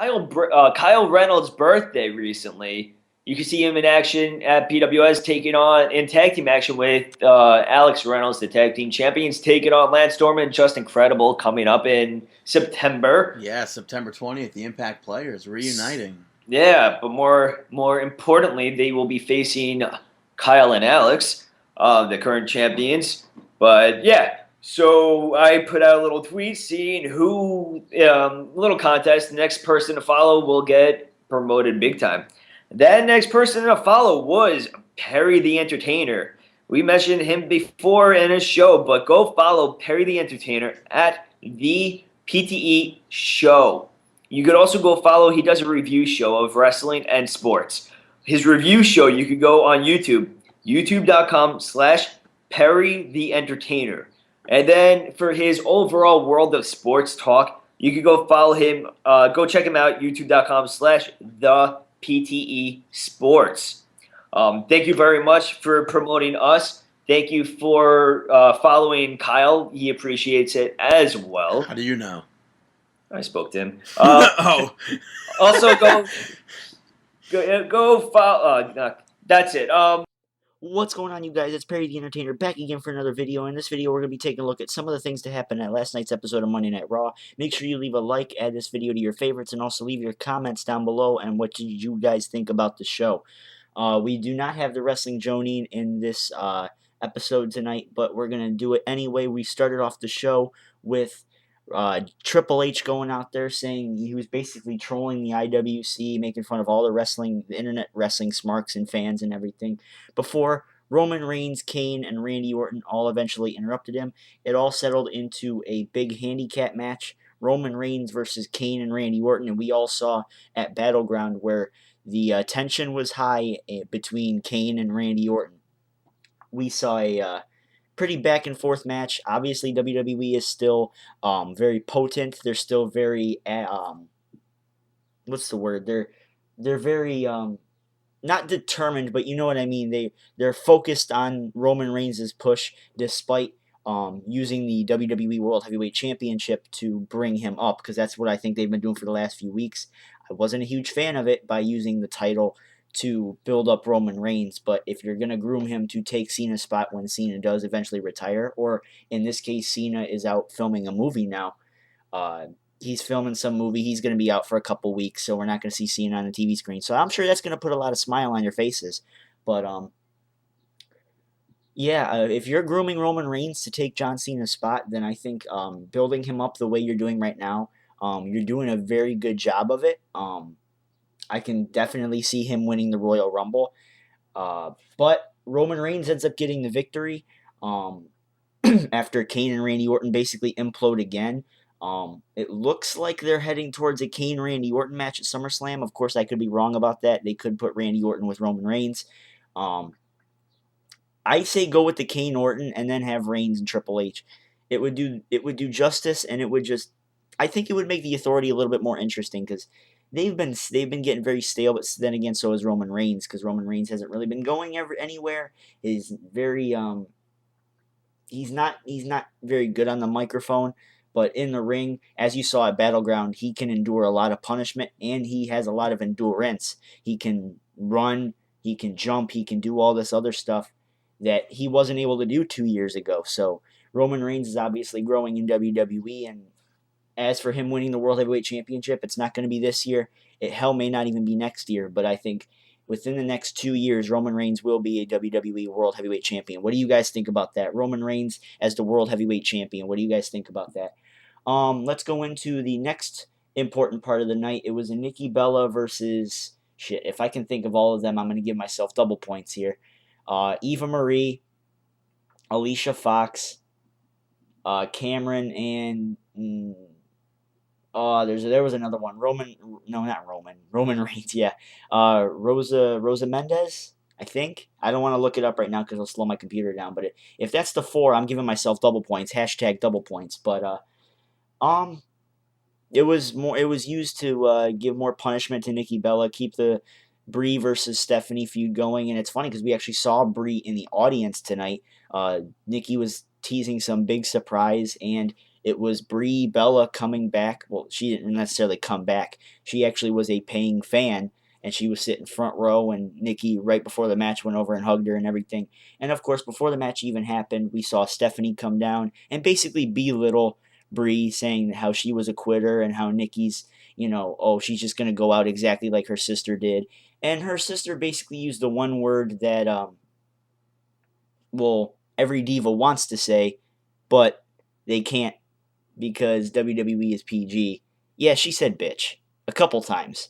Kyle Reynolds' birthday recently. You can see him in action at PWS taking on in tag team action with Alex Reynolds, the tag team champions, taking on Lance Storm and Just Incredible coming up in September. Yeah, September 20th, the Impact Players reuniting. Yeah, but more importantly, they will be facing Kyle and Alex, the current champions. But yeah, so I put out a little tweet seeing who, little contest. The next person to follow will get promoted big time. That next person to follow was Perry the Entertainer. We mentioned him before in a show, but go follow Perry the Entertainer at the PTE Show. You could also go follow, he does a review show of wrestling and sports. His review show, you could go on YouTube, youtube.com/Perry the Entertainer. And then for his overall world of sports talk, you could go follow him, go check him out, youtube.com/The PTE Sports. Thank you very much for promoting us. Thank you for following Kyle. He appreciates it as well. How do you know? I spoke to him. Oh. Also, go follow. That's it. What's going on, you guys? It's Perry the Entertainer back again for another video. In this video, we're going to be taking a look at some of the things that happened at last night's episode of Monday Night Raw. Make sure you leave a like, add this video to your favorites, and also leave your comments down below and what did you guys think about the show. We do not have the Wrestling Jonine in this episode tonight, but we're going to do it anyway. We started off the show with Triple H going out there saying he was basically trolling the IWC, making fun of all the internet wrestling smarks and fans and everything, before Roman Reigns, Kane, and Randy Orton all eventually interrupted him. It all settled into a big handicap match, Roman Reigns versus Kane and Randy Orton, and we all saw at Battleground where the tension was high between Kane and Randy Orton. We saw a pretty back and forth match. Obviously, WWE is still very potent. They're still very what's the word? They're very not determined, but you know what I mean. They're focused on Roman Reigns' push, despite using the WWE World Heavyweight Championship to bring him up, because that's what I think they've been doing for the last few weeks. I wasn't a huge fan of it by using the title to build up Roman Reigns, but if you're going to groom him to take Cena's spot when Cena does eventually retire, or in this case, Cena is out filming a movie now. He's filming some movie. He's going to be out for a couple weeks, so we're not going to see Cena on the TV screen. So I'm sure that's going to put a lot of smile on your faces. But, yeah, if you're grooming Roman Reigns to take John Cena's spot, then I think building him up the way you're doing right now, you're doing a very good job of it. I can definitely see him winning the Royal Rumble. But Roman Reigns ends up getting the victory after Kane and Randy Orton basically implode again. It looks like they're heading towards a Kane-Randy Orton match at SummerSlam. Of course, I could be wrong about that. They could put Randy Orton with Roman Reigns. I say go with the Kane Orton and then have Reigns and Triple H. It would do justice, and I think it would make the Authority a little bit more interesting, because they've been getting very stale, but then again, so has Roman Reigns, because Roman Reigns hasn't really been going anywhere. He's very he's not very good on the microphone, but in the ring, as you saw at Battleground, he can endure a lot of punishment, and he has a lot of endurance. He can run, he can jump, he can do all this other stuff that he wasn't able to do 2 years ago. So Roman Reigns is obviously growing in WWE, and as for him winning the World Heavyweight Championship, it's not going to be this year. It may not even be next year, but I think within the next 2 years, Roman Reigns will be a WWE World Heavyweight Champion. What do you guys think about that? Roman Reigns as the World Heavyweight Champion. What do you guys think about that? Let's go into the next important part of the night. It was a Nikki Bella versus... Shit, if I can think of all of them, I'm going to give myself double points here. Eva Marie, Alicia Fox, Cameron, and... there was another one. Roman Reigns, yeah. Rosa Mendez, I think. I don't want to look it up right now because it'll slow my computer down. But if that's the 4, I'm giving myself double points. # double points. But it was used to give more punishment to Nikki Bella, keep the Brie versus Stephanie feud going. And it's funny because we actually saw Brie in the audience tonight. Nikki was teasing some big surprise, and It was Brie Bella coming back. Well, she didn't necessarily come back. She actually was a paying fan, and she was sitting front row, and Nikki, right before the match, went over and hugged her and everything. And of course, before the match even happened, we saw Stephanie come down and basically belittle Brie, saying how she was a quitter and how Nikki's, oh, she's just going to go out exactly like her sister did. And her sister basically used the one word that, well, every diva wants to say, but they can't because WWE is PG. Yeah, she said bitch a couple times.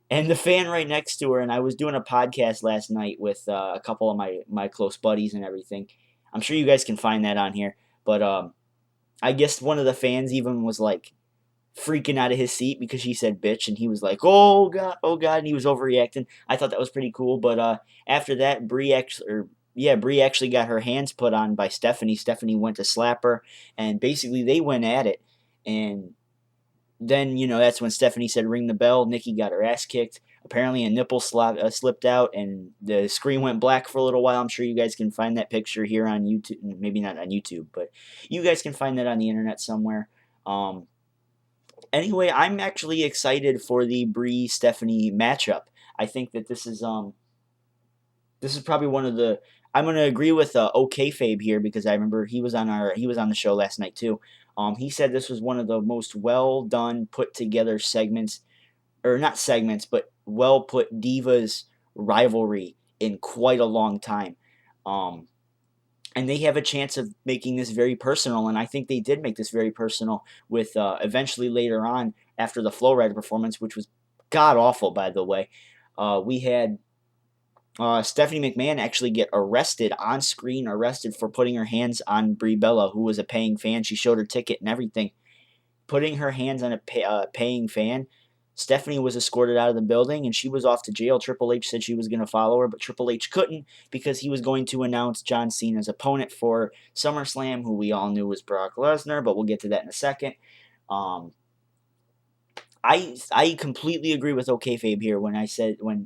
And the fan right next to her, and I was doing a podcast last night with a couple of my close buddies and everything. I'm sure you guys can find that on here, but I guess one of the fans even was like freaking out of his seat because she said bitch, and he was like, oh god, and he was overreacting. I thought that was pretty cool, but after that, Brie actually got her hands put on by Stephanie. Stephanie went to slap her, and basically they went at it, and then, that's when Stephanie said ring the bell. Nikki got her ass kicked. Apparently a nipple slipped out, and the screen went black for a little while. I'm sure you guys can find that picture here on YouTube. Maybe not on YouTube, but you guys can find that on the internet somewhere. Anyway, I'm actually excited for the Brie Stephanie matchup. I think that this is probably one of the. I'm gonna agree with OKFabe here because I remember he was on the show last night too. He said this was one of the most well done, put together segments, or not segments, but well put Divas rivalry in quite a long time. And they have a chance of making this very personal, and I think they did make this very personal with eventually later on after the Flo-Rida performance, which was god awful, by the way. We had Stephanie McMahon actually get arrested on screen, arrested for putting her hands on Brie Bella, who was a paying fan. She showed her ticket and everything. Putting her hands on a paying fan. Stephanie was escorted out of the building, and she was off to jail. Triple H said she was going to follow her, but Triple H couldn't because he was going to announce John Cena's opponent for SummerSlam, who we all knew was Brock Lesnar, but we'll get to that in a second. I completely agree with OKFabe here when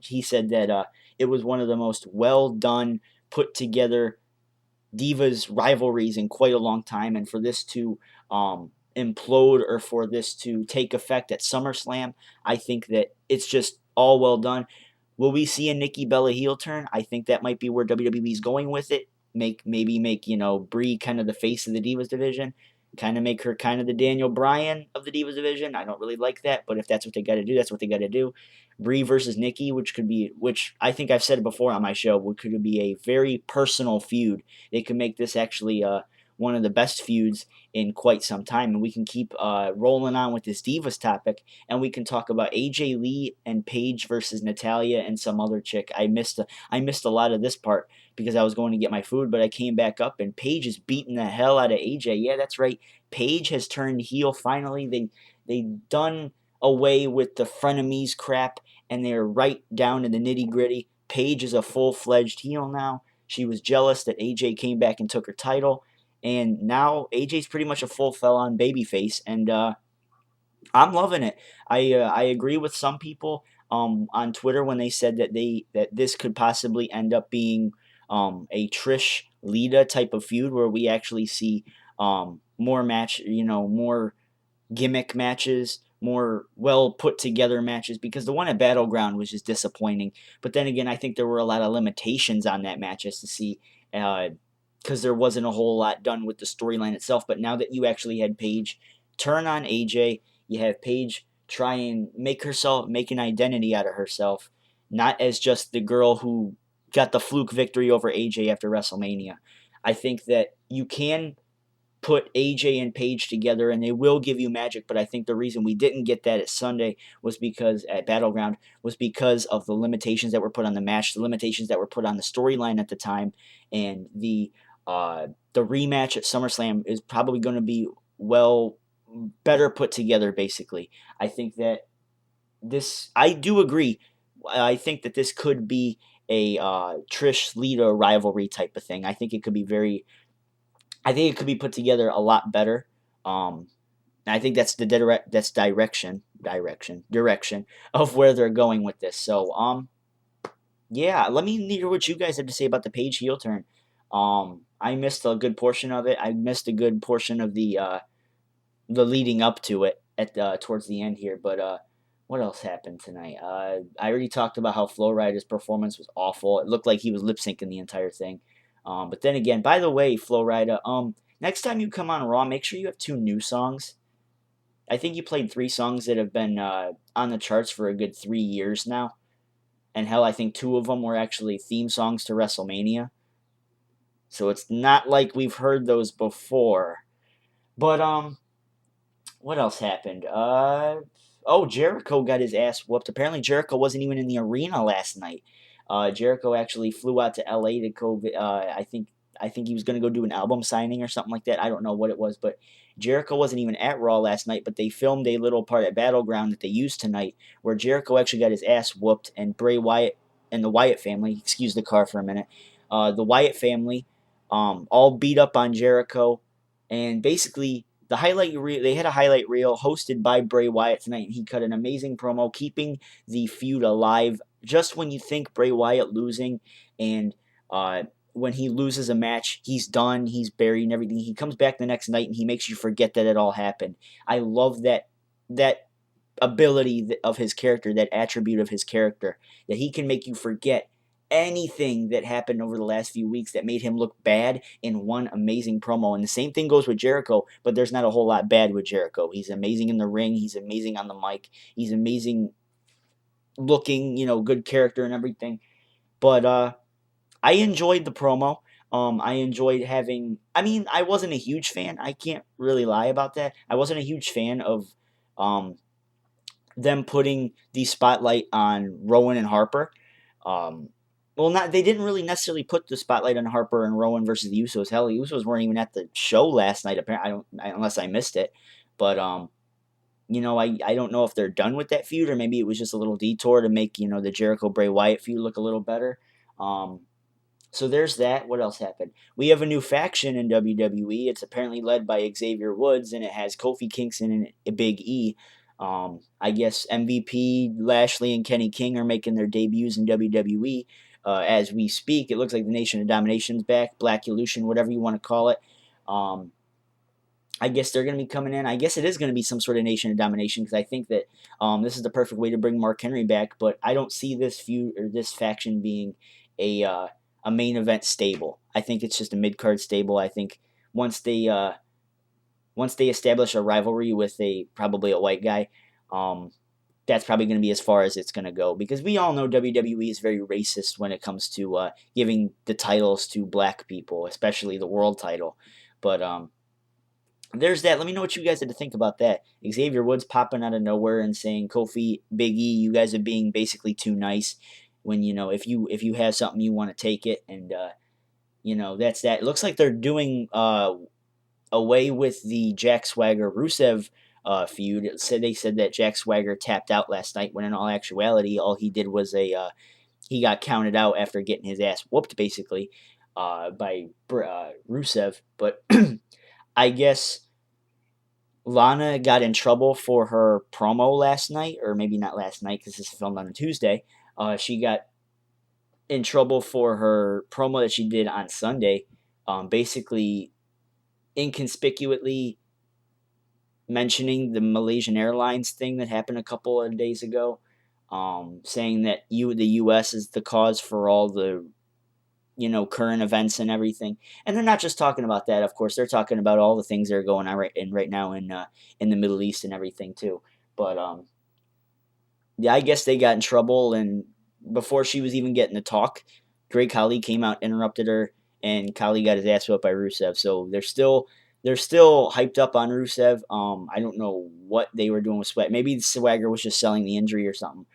he said that it was one of the most well done, put together Divas rivalries in quite a long time, and for this to implode or for this to take effect at SummerSlam, I think that it's just all well done. Will we see a Nikki Bella heel turn? I think that might be where WWE's going with it. Make Brie kind of the face of the Divas division. Kind of make her kind of the Daniel Bryan of the Divas division. I don't really like that, but if that's what they got to do, that's what they got to do. Brie versus Nikki, which I think I've said it before on my show, could be a very personal feud. They could make this actually one of the best feuds in quite some time, and we can keep rolling on with this Divas topic, and we can talk about AJ Lee and Paige versus Natalya and some other chick. I missed a lot of this part because I was going to get my food, but I came back up, and Paige is beating the hell out of AJ. Yeah, that's right. Paige has turned heel finally. They done away with the frenemies crap, and they're right down to the nitty gritty. Paige is a full-fledged heel now. She was jealous that AJ came back and took her title, and now AJ's pretty much a full fell-on babyface, and I'm loving it. I agree with some people on Twitter when they said that this could possibly end up being a Trish Lita type of feud where we actually see more gimmick matches, more well put together matches, because the one at Battleground was just disappointing. But then again, I think there were a lot of limitations on that match as to see, because there wasn't a whole lot done with the storyline itself. But now that you actually had Paige turn on AJ, you have Paige try and make an identity out of herself, not as just the girl who got the fluke victory over AJ after WrestleMania. I think that you can put AJ and Paige together and they will give you magic, but I think the reason we didn't get that at Battleground was because of the limitations that were put on the match, the limitations that were put on the storyline at the time, and the rematch at SummerSlam is probably going to be better put together, basically. I think that I do agree. I think that this could be a Trish Lita rivalry type of thing. I think it could be put together a lot better. I think that's the direction of where they're going with this. So yeah, let me hear what you guys have to say about the Paige heel turn. I missed a good portion of it. I missed a good portion of the the leading up to it at towards the end here. But what else happened tonight? I already talked about how Flo-Rida's performance was awful. It looked like he was lip syncing the entire thing. But then again, by the way, Flo-Rida, next time you come on Raw, make sure you have 2 new songs. I think you played 3 songs that have been on the charts for a good 3 years now. And hell, I think 2 of them were actually theme songs to WrestleMania. So it's not like we've heard those before. But what else happened? Oh, Jericho got his ass whooped. Apparently, Jericho wasn't even in the arena last night. Jericho actually flew out to LA to go. I think he was gonna go do an album signing or something like that. I don't know what it was, but Jericho wasn't even at Raw last night. But they filmed a little part at Battleground that they used tonight, where Jericho actually got his ass whooped, and Bray Wyatt and the Wyatt family. Excuse the car for a minute. The Wyatt family, all beat up on Jericho, and basically they had a highlight reel hosted by Bray Wyatt tonight, and he cut an amazing promo, keeping the feud alive. Just when you think Bray Wyatt losing, and when he loses a match, he's done, he's buried, and everything. He comes back the next night, and he makes you forget that it all happened. I love that ability of his character, that attribute of his character, that he can make you forget anything that happened over the last few weeks that made him look bad in one amazing promo. And the same thing goes with Jericho, but there's not a whole lot bad with Jericho. He's amazing in the ring. He's amazing on the mic. He's amazing looking, good character and everything. But I enjoyed the promo. I enjoyed I wasn't a huge fan. I can't really lie about that. I wasn't a huge fan of them putting the spotlight on Rowan and Harper. They didn't really necessarily put the spotlight on Harper and Rowan versus the Usos. Hell, the Usos weren't even at the show last night. Apparently, unless I missed it. But I don't know if they're done with that feud, or maybe it was just a little detour to make the Jericho Bray Wyatt feud look a little better. So there's that. What else happened? We have a new faction in WWE. It's apparently led by Xavier Woods, and it has Kofi Kingston and Big E. I guess MVP, Lashley, and Kenny King are making their debuts in WWE as we speak. It looks like the Nation of Domination's back, Black Illusion, whatever you want to call it. I guess they're going to be coming in. I guess it is going to be some sort of Nation of Domination, because I think that this is the perfect way to bring Mark Henry back. But I don't see this feud or this faction being a main event stable. I think it's just a mid card stable. I think once they establish a rivalry with probably a white guy, that's probably going to be as far as it's going to go, because we all know WWE is very racist when it comes to giving the titles to black people, especially the world title. But there's that. Let me know what you guys had to think about that. Xavier Woods popping out of nowhere and saying, Kofi, Big E, you guys are being basically too nice. When if you have something, you want to take it, and that's that. It looks like they're doing away with the Jack Swagger Rusev feud. They said that Jack Swagger tapped out last night, when in all actuality, all he did was he got counted out after getting his ass whooped, basically, by Rusev. But I guess Lana got in trouble for her promo last night, or maybe not last night, because this is filmed on a Tuesday. She got in trouble for her promo that she did on Sunday, basically inconspicuously mentioning the Malaysian Airlines thing that happened a couple of days ago, saying that the U.S. is the cause for all the current events and everything. And they're not just talking about that, of course. They're talking about all the things that are going on right now in the Middle East and everything too. But yeah, I guess they got in trouble, and before she was even getting to talk, Great Khali came out, interrupted her, and Khali got his ass whipped by Rusev. So they're still hyped up on Rusev. I don't know what they were doing with Swagger. Maybe Swagger was just selling the injury or something.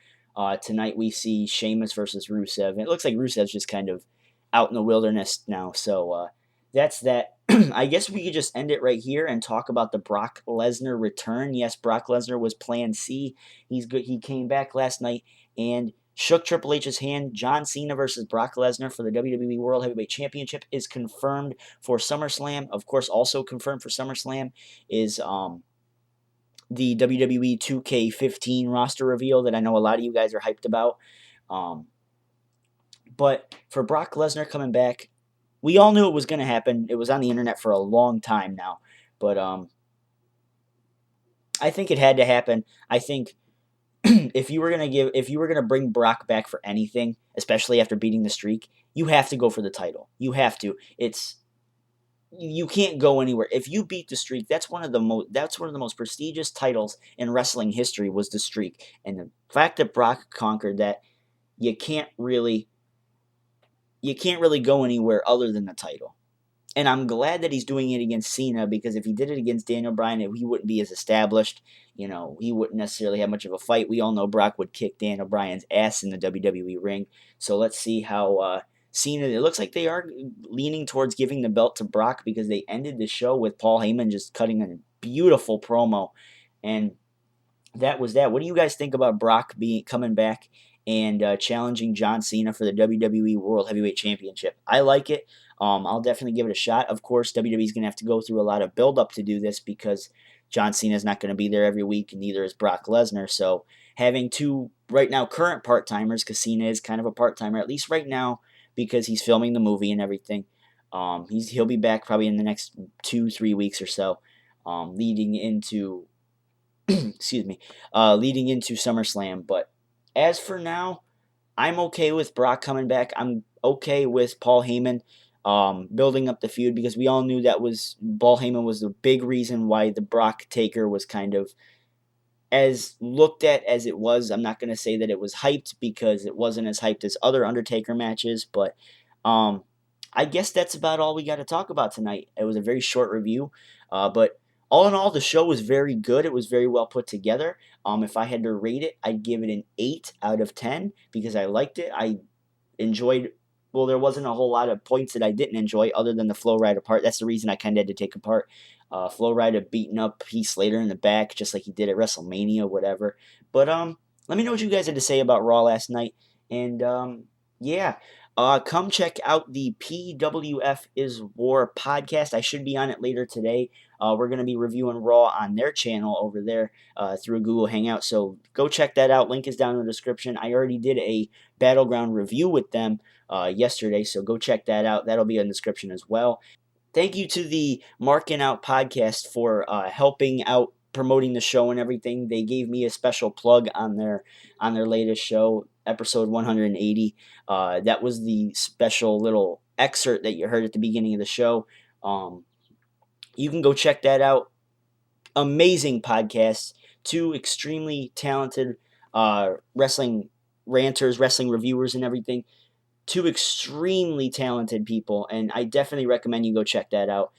Tonight we see Sheamus versus Rusev, and it looks like Rusev's just kind of out in the wilderness now. So that's that. I guess we could just end it right here and talk about the Brock Lesnar return. Yes, Brock Lesnar was Plan C. He's good. He came back last night and shook Triple H's hand. John Cena versus Brock Lesnar for the WWE World Heavyweight Championship is confirmed for SummerSlam. Of course, also confirmed for SummerSlam is the WWE 2K15 roster reveal that I know a lot of you guys are hyped about. But for Brock Lesnar coming back, we all knew it was going to happen. It was on the internet for a long time now. But I think it had to happen. I think if you were gonna bring Brock back for anything, especially after beating the streak, you have to go for the title. You have to. You can't go anywhere. If you beat the streak, that's one of the most prestigious titles in wrestling history was the streak. And the fact that Brock conquered that, you can't really go anywhere other than the title. And I'm glad that he's doing it against Cena, because if he did it against Daniel Bryan, he wouldn't be as established. He wouldn't necessarily have much of a fight. We all know Brock would kick Daniel Bryan's ass in the WWE ring. So let's see how Cena. It looks like they are leaning towards giving the belt to Brock, because they ended the show with Paul Heyman just cutting a beautiful promo, and that was that. What do you guys think about Brock coming back and challenging John Cena for the WWE World Heavyweight Championship? I like it. I'll definitely give it a shot. Of course, WWE's going to have to go through a lot of build-up to do this, because John Cena's not going to be there every week, and neither is Brock Lesnar. So having two right now current part-timers, because Cena is kind of a part-timer, at least right now, because he's filming the movie and everything. He'll be back probably in the next 2-3 weeks or so, leading into leading into SummerSlam. But as for now, I'm okay with Brock coming back. I'm okay with Paul Heyman building up the feud, because we all knew that Paul Heyman was the big reason why the Brock Taker was kind of as looked at as it was. I'm not going to say that it was hyped, because it wasn't as hyped as other Undertaker matches, but I guess that's about all we got to talk about tonight. It was a very short review, but all in all, the show was very good. It was very well put together. If I had to rate it, I'd give it an 8 out of 10, because I liked it. I enjoyed. Well, there wasn't a whole lot of points that I didn't enjoy, other than the Flo-Rida part. That's the reason I kind of had to take apart. Flo-Rida beating up Heath Slater in the back, just like he did at WrestleMania, whatever. But let me know what you guys had to say about Raw last night. And yeah, come check out the PWF is War podcast. I should be on it later today. We're going to be reviewing Raw on their channel over there through Google Hangout. So go check that out. Link is down in the description. I already did a Battleground review with them yesterday, so go check that out. That'll be in the description as well. Thank you to the Marking Out podcast for helping out promoting the show and everything. They gave me a special plug on their latest show, episode 180. That was the special little excerpt that you heard at the beginning of the show. You can go check that out. Amazing podcast. Two extremely talented wrestling ranters, wrestling reviewers, and everything. Two extremely talented people, and I definitely recommend you go check that out.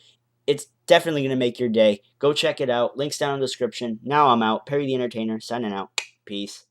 It's definitely going to make your day. Go check it out. Links down in the description. Now I'm out. Perry the Entertainer, signing out. Peace.